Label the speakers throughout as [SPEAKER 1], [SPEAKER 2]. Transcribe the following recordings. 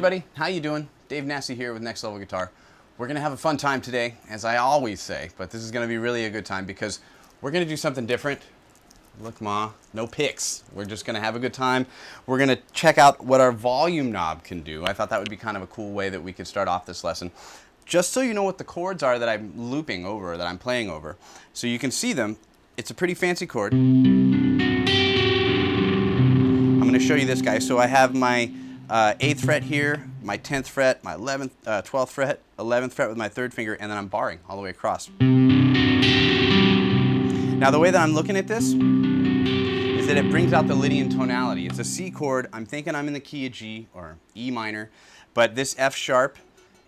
[SPEAKER 1] everybody, how you doing? Dave Nasty here with Next Level Guitar. We're going to have a fun time today, as I always say, but this is going to be really a good time because we're going to do something different. Look, Ma, no picks. We're just going to have a good time. We're going to check out what our volume knob can do. I thought that would be kind of a cool way that we could start off this lesson. Just so you know what the chords are that I'm looping over, that I'm playing over, so you can see them. It's a pretty fancy chord. I'm going to show you this guy. So I have my 8th fret here, my 10th fret, my 11th, 12th fret, 11th fret with my 3rd finger, and then I'm barring all the way across. Now the way that I'm looking at this is that it brings out the Lydian tonality. It's a C chord. I'm thinking I'm in the key of G or E minor, but this F sharp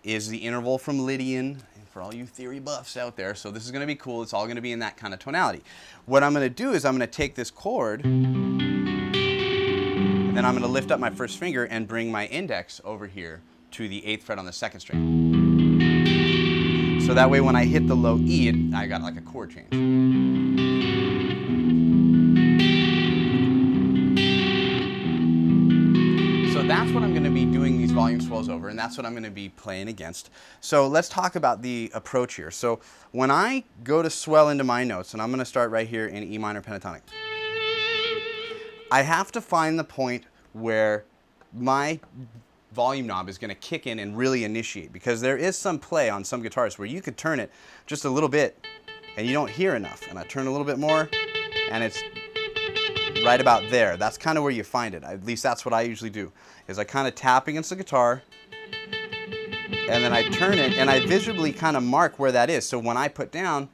[SPEAKER 1] is the interval from Lydian, for all you theory buffs out there. So this is going to be cool. It's all going to be in that kind of tonality. What I'm going to do is I'm going to take this chord, and then I'm going to lift up my 1st finger and bring my index over here to the 8th fret on the 2nd string. So that way when I hit the low E, I got like a chord change. So that's what I'm going to be doing these volume swells over, and that's what I'm going to be playing against. So let's talk about the approach here. So when I go to swell into my notes, and I'm going to start right here in E minor pentatonic, I have to find the point where my volume knob is going to kick in and really initiate, because there is some play on some guitars where you could turn it just a little bit and you don't hear enough, and I turn a little bit more and it's right about there. That's kind of where you find it. At least that's what I usually do, is I kind of tap against the guitar and then I turn it and I visibly kind of mark where that is. So when I put down,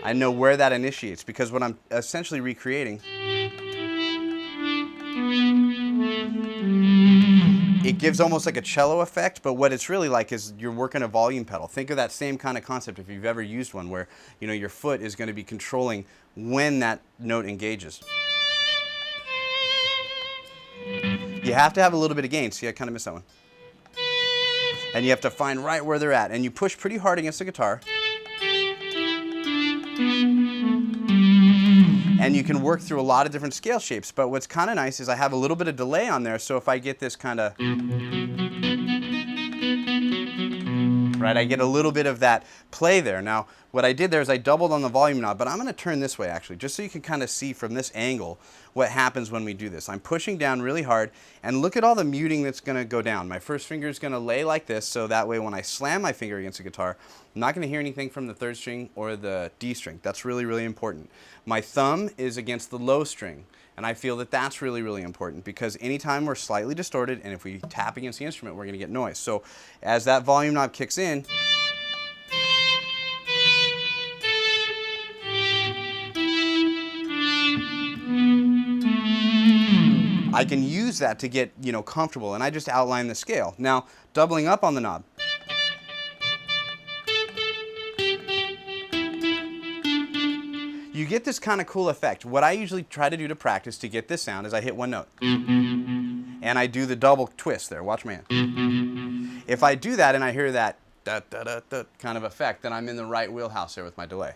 [SPEAKER 1] I know where that initiates, because what I'm essentially recreating, it gives almost like a cello effect, but what it's really like is you're working a volume pedal. Think of that same kind of concept if you've ever used one, where your foot is going to be controlling when that note engages. You have to have a little bit of gain. See, I kind of missed that one. And you have to find right where they're at, and you push pretty hard against the guitar. And you can work through a lot of different scale shapes, but what's kind of nice is I have a little bit of delay on there, so if I get this kind of, right, I get a little bit of that play there. Now, what I did there is I doubled on the volume knob, but I'm going to turn this way actually, just so you can kind of see from this angle what happens when we do this. I'm pushing down really hard, and look at all the muting that's going to go down. My 1st finger is going to lay like this, so that way when I slam my finger against the guitar, I'm not going to hear anything from the 3rd string or the D string. That's really, really important. My thumb is against the low string, and I feel that that's really, really important, because anytime we're slightly distorted, and if we tap against the instrument, we're going to get noise. So as that volume knob kicks in, I can use that to get, comfortable, and I just outline the scale. Now, doubling up on the knob. You get this kind of cool effect. What I usually try to do to practice to get this sound is I hit one note. And I do the double twist there. Watch my hand. If I do that and I hear that da, da, da, da kind of effect, then I'm in the right wheelhouse there with my delay.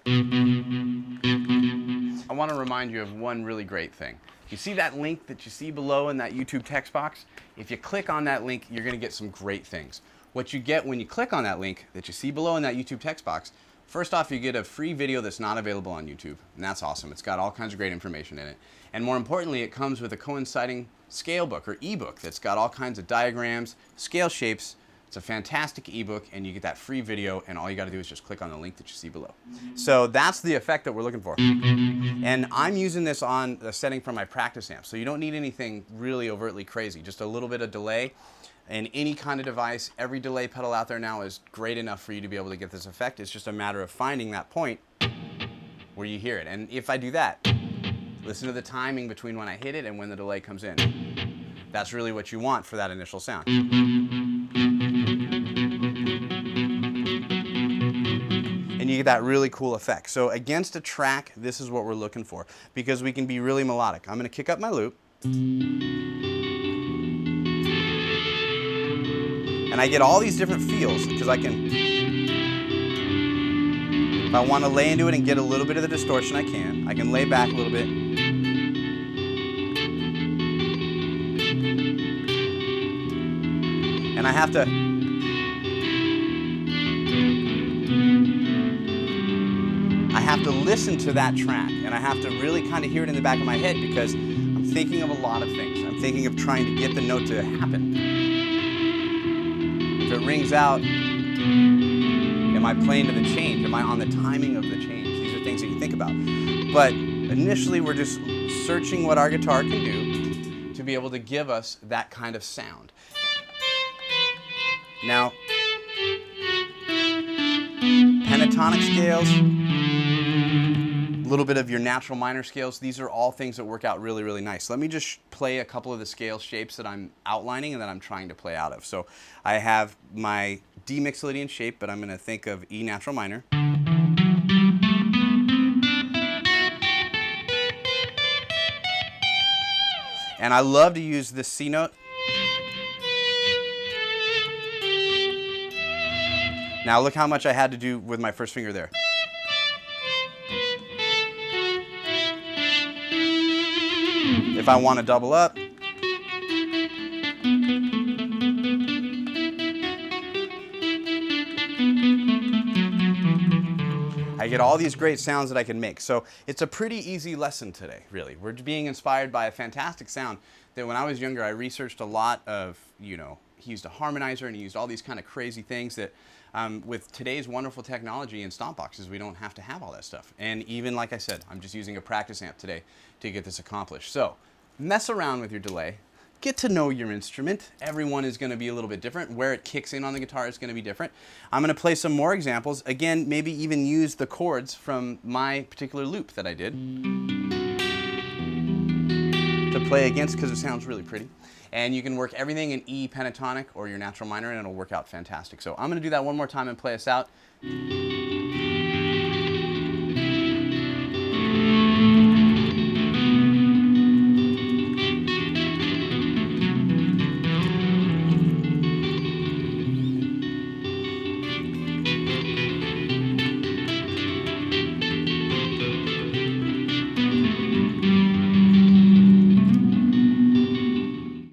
[SPEAKER 1] I want to remind you of one really great thing. You see that link that you see below in that YouTube text box? If you click on that link, you're going to get some great things. What you get when you click on that link that you see below in that YouTube text box, first off, you get a free video that's not available on YouTube, and that's awesome. It's got all kinds of great information in it. And more importantly, it comes with a coinciding scale book or ebook that's got all kinds of diagrams, scale shapes. It's a fantastic ebook, and you get that free video, and all you got to do is just click on the link that you see below. So that's the effect that we're looking for. And I'm using this on the setting from my practice amp, so you don't need anything really overtly crazy, just a little bit of delay. And any kind of device, every delay pedal out there now is great enough for you to be able to get this effect. It's just a matter of finding that point where you hear it. And if I do that, listen to the timing between when I hit it and when the delay comes in. That's really what you want for that initial sound. And you get that really cool effect. So against a track, this is what we're looking for, because we can be really melodic. I'm going to kick up my loop. And I get all these different feels, because I can, if I want to lay into it and get a little bit of the distortion, I can. I can lay back a little bit. And I have to listen to that track, and I have to really kind of hear it in the back of my head, because I'm thinking of a lot of things. I'm thinking of trying to get the note to happen. If it rings out, am I playing to the change? Am I on the timing of the change? These are things that you think about. But initially, we're just searching what our guitar can do to be able to give us that kind of sound. Now, pentatonic scales, a little bit of your natural minor scales, these are all things that work out really, really nice. Let me just play a couple of the scale shapes that I'm outlining and that I'm trying to play out of. So I have my D Mixolydian shape, but I'm going to think of E natural minor. And I love to use this C note. Now look how much I had to do with my first finger there. If I want to double up, I get all these great sounds that I can make. So it's a pretty easy lesson today, really. We're being inspired by a fantastic sound that when I was younger, I researched a lot of, he used a harmonizer and he used all these kind of crazy things that with today's wonderful technology and stomp boxes, we don't have to have all that stuff. And even, like I said, I'm just using a practice amp today to get this accomplished. So mess around with your delay. Get to know your instrument. Everyone is going to be a little bit different. Where it kicks in on the guitar is going to be different. I'm going to play some more examples. Again, maybe even use the chords from my particular loop that I did to play against, because it sounds really pretty. And you can work everything in E pentatonic or your natural minor, and it'll work out fantastic. So I'm going to do that one more time and play us out.